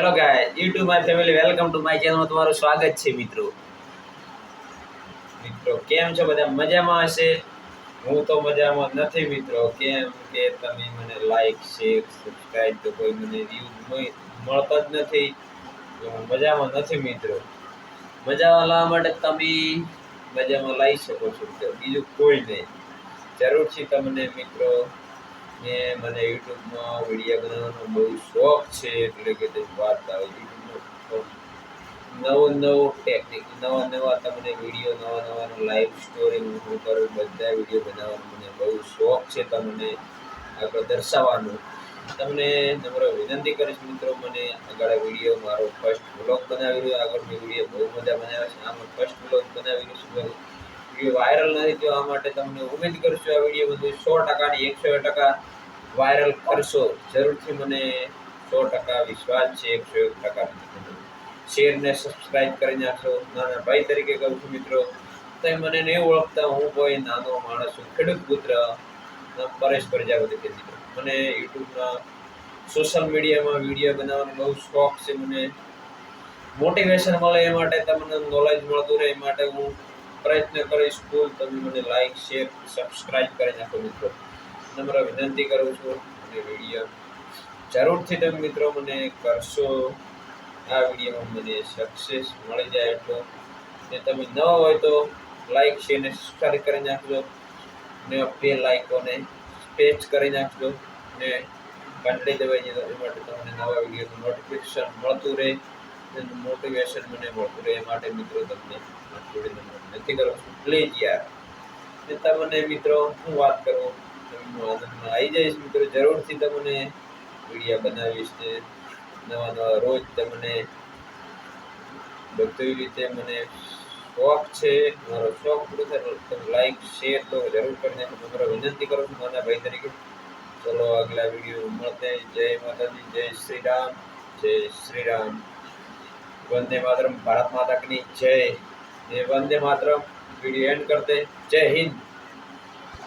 Hello guys, YouTube my family, welcome to my channel. તમારું સ્વાગત છે મિત્રો. કેમ છો બધા? મજામાં હશે? હું તો મજામાં નથી મિત્રો. કેમ કે તમે મને લાઈક, શેર, સબસ્ક્રાઇબ તો કોઈ મને વ્યૂઝ મળતા જ નથી. હું મજામાં નથી મિત્રો. મજામાં લાવવા માટે તમે મજામાં લાવી શકો છો, બીજું કોઈ નહીં. જરૂરથી તમને મિત્રો મને યુટ્યુબમાં વિડીયો બનાવવાનો બહુ શોખ છે. એટલે કે વાત આવે યુટ્યુબમાં નવું ટેકનિક, નવા તમને વિડીયો, નવા લાઈવ સ્ટોરી હું કરું. બધા વિડીયો બનાવવાનો મને બહુ શોખ છે. તમને આગળ દર્શાવવાનું તમને નમ્ર વિનંતી કરીશ મિત્રો. મને આગળ વિડીયો મારો ફર્સ્ટ વ્લોગ બનાવી રહ્યો. આગળ મેં વિડીયો બહુ બધા બનાવ્યા છે. આમાં ફર્સ્ટ વ્લોગ બનાવી રહ્યો છું. વિડીયો વાયરલ નથી થયો, આ માટે તમને ઉમેદ કરું છું આ વિડીયો બધું 100% ની 101% વાયરલ કરશો. જરૂરથી મને 100% વિશ્વાસ છે. 101% શેર ને સબસ્ક્રાઇબ કરી નાખશો. નાના ભાઈ તરીકે કહું છું મિત્રો. તમે મને નહીં ઓળખતા, હું કોઈ નાનો માણસ છું, ખેડૂત પુત્ર પરેશ પ્રજાપતિ કે મિત્રો. મને યુટ્યુબના સોશિયલ મીડિયામાં વિડીયો બનાવવાનો બહુ શોખ છે. મને મોટિવેશન મળે એ માટે, તમને નોલેજ મળતું રહે એ માટે હું પ્રયત્ન કરીશ. તમે મને લાઈક, શેર, સબસ્ક્રાઇબ કરી નાખો મિત્રો. નમ્ર વિનંતી કરું છું. અને વિડીયો જરૂરથી તમે મિત્રો મને કરશો. આ વિડીયોમાં મને સક્સેસ મળી જાય એટલો. ને તમે ન હોય તો લાઈક, શેર ને સબસ્ક્રાઇબ કરી નાખજો. ને બે લાઈકોને પેચ કરી નાખજો. ને ઘંટડી દબાઈ જાય એ માટે તમને નવા વિડીયોનું નોટિફિકેશન મળતું રહે. મોટિવેશન મને મળતું રહે એ માટે મિત્રો તમને વિનંતી કરું છું. પ્લીઝ યાર. ને તમને મિત્રો હું વાત કરું, હું આનંદમાં આવી જઈશ મિત્રો. જરૂરથી તમને વિડીયો બનાવીશ. ને નવા રોજ તમને બધી રીતે મને શોખ છે. મારો શોખ પૂરો થાય તમે લાઈક, શેર તો જરૂર કરીને તમારો વિનંતી કરું છું નાના ભાઈ તરીકે. ચલો આગલા વિડીયો મળતે. જય માતાજી, જય શ્રી રામ, જય શ્રી રામ. વંદે માતરમ. ભારત માતા की जय. वंदे मातरम. वीडियो एंड करते. जय हिंद.